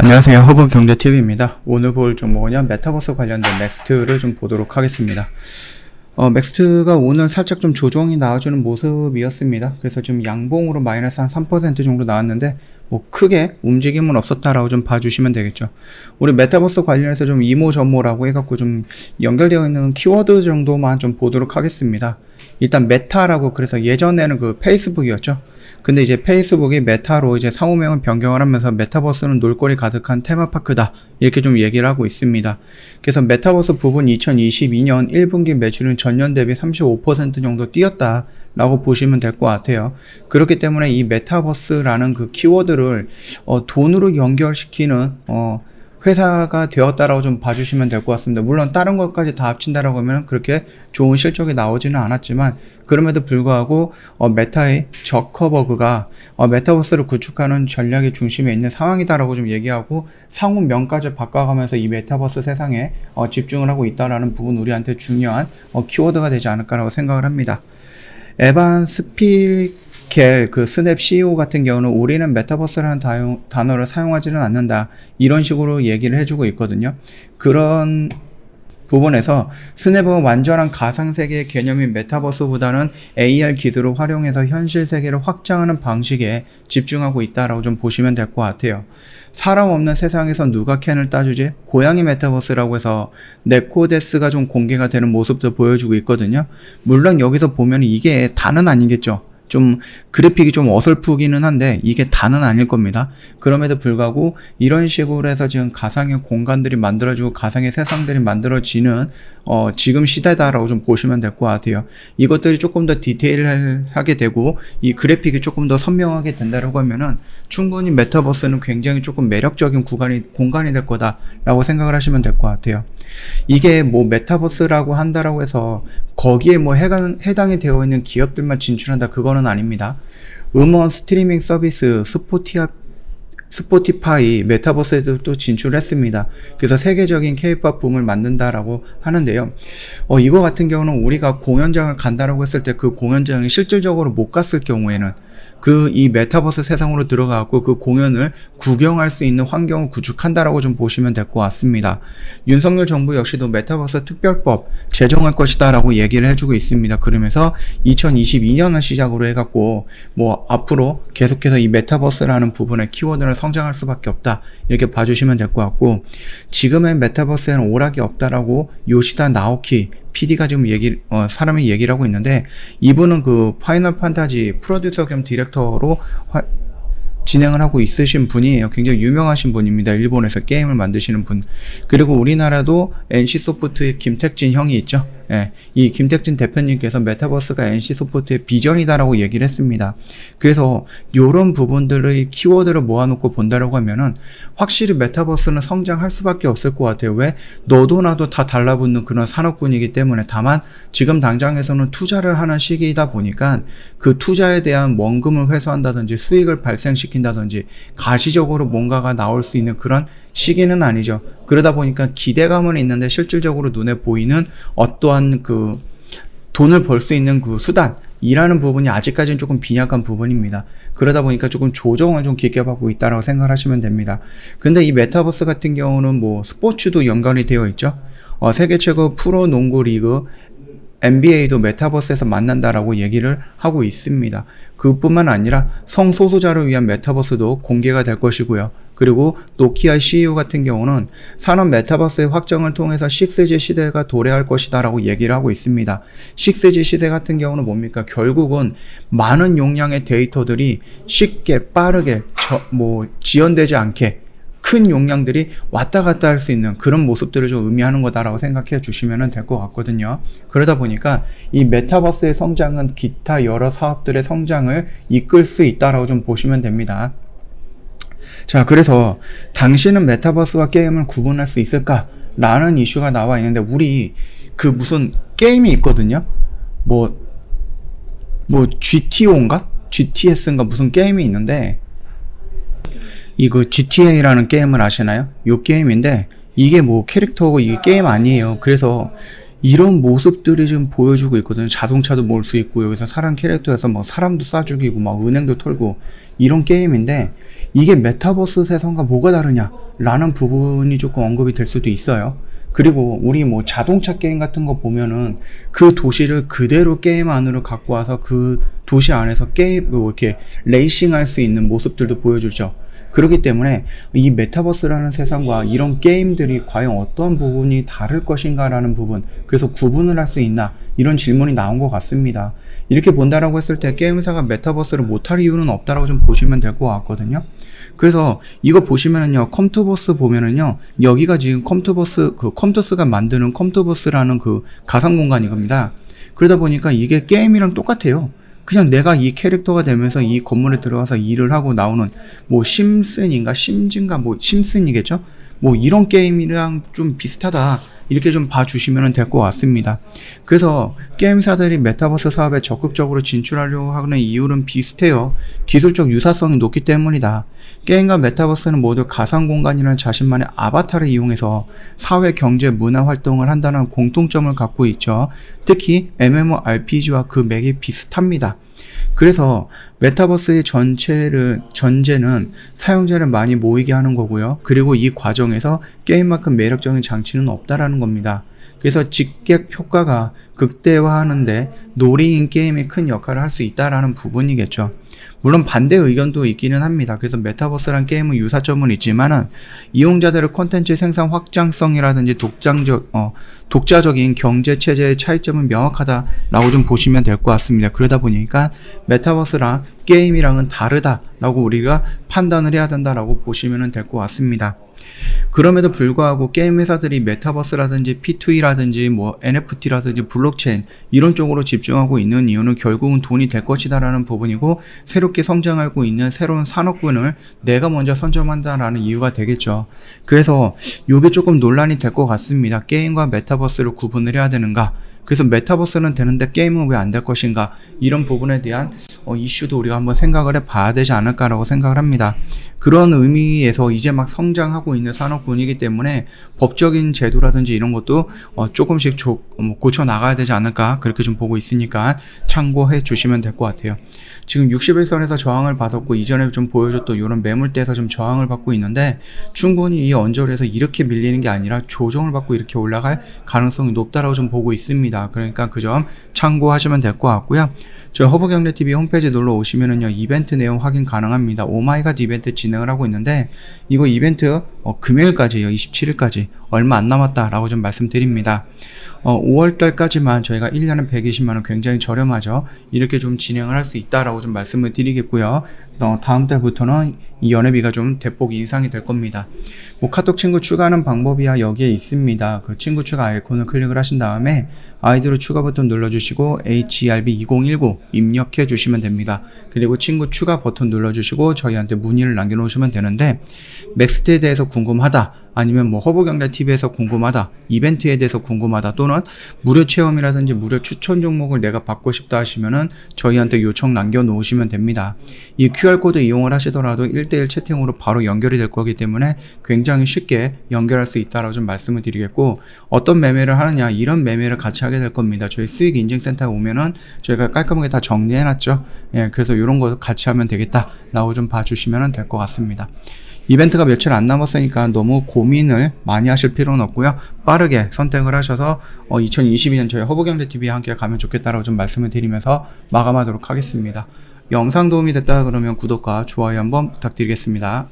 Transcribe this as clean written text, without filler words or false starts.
안녕하세요. 허브경제TV입니다. 오늘 볼 종목은요, 메타버스 관련된 넥스트를 좀 보도록 하겠습니다. 넥스트가 오늘 살짝 좀 조정이 나와주는 모습이었습니다. 그래서 지금 양봉으로 마이너스 한 3% 정도 나왔는데, 뭐 크게 움직임은 없었다라고 좀 봐주시면 되겠죠. 우리 메타버스 관련해서 좀 이모저모라고 해갖고 좀 연결되어 있는 키워드 정도만 좀 보도록 하겠습니다. 일단 메타라고, 그래서 예전에는 그 페이스북이었죠. 근데 이제 페이스북이 메타로 이제 상호명을 변경을 하면서 메타버스는 놀거리 가득한 테마파크다, 이렇게 좀 얘기를 하고 있습니다. 그래서 메타버스 부분 2022년 1분기 매출은 전년 대비 35% 정도 뛰었다 라고 보시면 될 것 같아요. 그렇기 때문에 이 메타버스라는 그 키워드를 돈으로 연결시키는 회사가 되었다라고 좀 봐주시면 될 것 같습니다. 물론 다른 것까지 다 합친다라고 하면 그렇게 좋은 실적이 나오지는 않았지만, 그럼에도 불구하고 메타의 저커버그가 메타버스를 구축하는 전략의 중심에 있는 상황이다라고 좀 얘기하고, 상호명까지 바꿔가면서 이 메타버스 세상에 집중을 하고 있다라는 부분, 우리한테 중요한 키워드가 되지 않을까라고 생각을 합니다. 에반 스피겔 그 스냅 CEO 같은 경우는 우리는 메타버스라는 단어를 사용하지는 않는다, 이런 식으로 얘기를 해주고 있거든요. 그런 부분에서 스냅은 완전한 가상세계의 개념인 메타버스보다는 AR 기술을 활용해서 현실 세계를 확장하는 방식에 집중하고 있다라고 좀 보시면 될 것 같아요. 사람 없는 세상에서 누가 캔을 따주지? 고양이 메타버스라고 해서 네코데스가 좀 공개가 되는 모습도 보여주고 있거든요. 물론 여기서 보면 이게 다는 아니겠죠. 좀 그래픽이 좀 어설프기는 한데 이게 다는 아닐 겁니다. 그럼에도 불구하고 이런 식으로 해서 지금 가상의 공간들이 만들어지고 가상의 세상들이 만들어지는 지금 시대다라고 좀 보시면 될 것 같아요. 이것들이 조금 더 디테일하게 되고 이 그래픽이 조금 더 선명하게 된다라고 하면은 충분히 메타버스는 굉장히 조금 매력적인 공간이 될 거다라고 생각을 하시면 될 것 같아요. 이게 뭐 메타버스라고 한다라고 해서 거기에 뭐 해당이 되어 있는 기업들만 진출한다, 그거는 아닙니다. 음원 스트리밍 서비스 스포티파이 메타버스에도 또 진출했습니다. 그래서 세계적인 K-POP 붐을 만든다라고 하는데요. 이거 같은 경우는 우리가 공연장을 간다라고 했을 때 그 공연장이 실질적으로 못 갔을 경우에는 이 메타버스 세상으로 들어가고 그 공연을 구경할 수 있는 환경을 구축한다라고 좀 보시면 될 것 같습니다. 윤석열 정부 역시도 메타버스 특별법 제정할 것이다 라고 얘기를 해주고 있습니다. 그러면서 2022년을 시작으로 해갖고 뭐 앞으로 계속해서 이 메타버스라는 부분의 키워드를 성장할 수밖에 없다, 이렇게 봐주시면 될 것 같고, 지금의 메타버스에는 오락이 없다라고 요시다 나오키 PD가 지금 사람이 얘기를 하고 있는데, 이분은 그 파이널 판타지 프로듀서 겸 디렉터로 진행을 하고 있으신 분이에요. 굉장히 유명하신 분입니다. 일본에서 게임을 만드시는 분. 그리고 우리나라도 NC소프트의 김택진 형이 있죠. 예, 이 김택진 대표님께서 메타버스가 NC소프트의 비전이다라고 얘기를 했습니다. 그래서 이런 부분들의 키워드를 모아놓고 본다라고 하면은 확실히 메타버스는 성장할 수밖에 없을 것 같아요. 왜? 너도 나도 다 달라붙는 그런 산업군이기 때문에. 다만 지금 당장에서는 투자를 하는 시기이다 보니까 그 투자에 대한 원금을 회수한다든지 수익을 발생시킨다든지 가시적으로 뭔가가 나올 수 있는 그런 시기는 아니죠. 그러다 보니까 기대감은 있는데 실질적으로 눈에 보이는 어떠한 그 돈을 벌 수 있는 그 수단이라는 부분이 아직까지는 조금 빈약한 부분입니다. 그러다 보니까 조금 조정을 좀 깊게 받고 있다라고 생각을 하시면 됩니다. 근데 이 메타버스 같은 경우는 뭐 스포츠도 연관이 되어 있죠. 세계 최고 프로 농구 리그 NBA도 메타버스에서 만난다라고 얘기를 하고 있습니다. 그뿐만 아니라 성소수자를 위한 메타버스도 공개가 될 것이고요. 그리고 노키아 CEO 같은 경우는 산업 메타버스의 확정을 통해서 6G 시대가 도래할 것이다 라고 얘기를 하고 있습니다. 6G 시대 같은 경우는 뭡니까? 결국은 많은 용량의 데이터들이 쉽게 빠르게 지연되지 않게 큰 용량들이 왔다 갔다 할 수 있는 그런 모습들을 좀 의미하는 거다라고 생각해 주시면 될 것 같거든요. 그러다 보니까 이 메타버스의 성장은 기타 여러 사업들의 성장을 이끌 수 있다라고 좀 보시면 됩니다. 자, 그래서 당신은 메타버스와 게임을 구분할 수 있을까? 라는 이슈가 나와 있는데, 우리 그 무슨 게임이 있거든요. 뭐 GTO인가? GTS인가 무슨 게임이 있는데, 이거 GTA라는 게임을 아시나요? 요 게임인데 이게 뭐 캐릭터고 이게 게임 아니에요. 그래서 이런 모습들이 지금 보여주고 있거든요. 자동차도 몰 수 있고 여기서 사람 캐릭터에서 뭐 사람도 쏴 죽이고 막 은행도 털고 이런 게임인데 이게 메타버스 세상과 뭐가 다르냐 라는 부분이 조금 언급이 될 수도 있어요. 그리고 우리 뭐 자동차 게임 같은 거 보면은 그 도시를 그대로 게임 안으로 갖고 와서 그 도시 안에서 게임 뭐 이렇게 레이싱 할 수 있는 모습들도 보여주죠. 그렇기 때문에 이 메타버스라는 세상과 이런 게임들이 과연 어떤 부분이 다를 것인가 라는 부분, 그래서 구분을 할 수 있나 이런 질문이 나온 것 같습니다. 이렇게 본다라고 했을 때 게임사가 메타버스를 못할 이유는 없다라고 좀 보시면 될 것 같거든요. 그래서 이거 보시면은요, 컴투버스 보면은요, 여기가 지금 컴투스가 만드는 컴투버스라는 그 가상 공간이 겁니다. 그러다 보니까 이게 게임이랑 똑같아요. 그냥 내가 이 캐릭터가 되면서 이 건물에 들어가서 일을 하고 나오는 뭐 심슨인가 뭐 심슨이겠죠? 뭐 이런 게임이랑 좀 비슷하다 이렇게 좀 봐주시면 될 것 같습니다. 그래서 게임사들이 메타버스 사업에 적극적으로 진출하려고 하는 이유는 비슷해요. 기술적 유사성이 높기 때문이다. 게임과 메타버스는 모두 가상공간이라는 자신만의 아바타를 이용해서 사회, 경제, 문화 활동을 한다는 공통점을 갖고 있죠. 특히 MMORPG와 그 맥이 비슷합니다. 그래서 메타버스의 전제는 사용자를 많이 모이게 하는 거고요. 그리고 이 과정에서 게임만큼 매력적인 장치는 없다라는 겁니다. 그래서 직객 효과가 극대화하는데 놀이인 게임이 큰 역할을 할 수 있다라는 부분이겠죠. 물론 반대 의견도 있기는 합니다. 그래서 메타버스란 게임은 유사점은 있지만은 이용자들의 콘텐츠 생산 확장성이라든지 독자적인 경제 체제의 차이점은 명확하다라고 좀 보시면 될 것 같습니다. 그러다 보니까 메타버스랑 게임이랑은 다르다라고 우리가 판단을 해야 된다라고 보시면 될 것 같습니다. 그럼에도 불구하고 게임 회사들이 메타버스라든지 P2E라든지 뭐 NFT라든지 블록체인 이런 쪽으로 집중하고 있는 이유는 결국은 돈이 될 것이다 라는 부분이고, 새롭게 성장하고 있는 새로운 산업군을 내가 먼저 선점한다라는 이유가 되겠죠. 그래서 이게 조금 논란이 될 것 같습니다. 게임과 메타버스를 구분을 해야 되는가, 그래서 메타버스는 되는데 게임은 왜 안 될 것인가, 이런 부분에 대한 이슈도 우리가 한번 생각을 해봐야 되지 않을까라고 생각을 합니다. 그런 의미에서 이제 막 성장하고 있는 산업군이기 때문에 법적인 제도라든지 이런 것도 조금씩 고쳐 나가야 되지 않을까, 그렇게 좀 보고 있으니까 참고해 주시면 될 것 같아요. 지금 61선에서 저항을 받았고 이전에 좀 보여줬던 이런 매물대에서 좀 저항을 받고 있는데, 충분히 이 언저리에서 이렇게 밀리는 게 아니라 조정을 받고 이렇게 올라갈 가능성이 높다라고 좀 보고 있습니다. 그러니까 그 점 참고하시면 될 것 같고요. 저희 허브경제TV 홈페이지 놀러 오시면은요, 이벤트 내용 확인 가능합니다. 오마이갓 이벤트 진행을 하고 있는데, 이거 이벤트 금요일까지예요. 27일까지 얼마 안 남았다라고 좀 말씀드립니다. 5월달까지만 저희가 1년에 120만원, 굉장히 저렴하죠. 이렇게 좀 진행을 할 수 있다라고 좀 말씀을 드리겠고요. 다음 달부터는 이 연회비가 좀 대폭 인상이 될 겁니다. 뭐 카톡 친구 추가하는 방법이야 여기에 있습니다. 그 친구 추가 아이콘을 클릭을 하신 다음에 아이디로 추가 버튼 눌러주시고 HERB2019 입력해 주시면 됩니다. 그리고 친구 추가 버튼 눌러주시고 저희한테 문의를 남겨놓으시면 되는데, 맥스트에 대해서 궁금하다, 아니면 뭐 허브경제TV에서 궁금하다, 이벤트에 대해서 궁금하다, 또는 무료 체험이라든지 무료 추천 종목을 내가 받고 싶다 하시면은 저희한테 요청 남겨놓으시면 됩니다. 이 QR코드 이용을 하시더라도 1대1 채팅으로 바로 연결이 될 거기 때문에 굉장히 쉽게 연결할 수 있다라고 좀 말씀을 드리겠고, 어떤 매매를 하느냐, 이런 매매를 같이 하게 될 겁니다. 저희 수익인증센터에 오면은 저희가 깔끔하게 다 정리해놨죠. 예, 그래서 이런 거 같이 하면 되겠다라고 좀 봐주시면 될 것 같습니다. 이벤트가 며칠 안 남았으니까 너무 고민을 많이 하실 필요는 없고요. 빠르게 선택을 하셔서 2022년 저희 허브경제TV와 함께 가면 좋겠다라고 좀 말씀을 드리면서 마감하도록 하겠습니다. 영상 도움이 됐다 그러면 구독과 좋아요 한번 부탁드리겠습니다.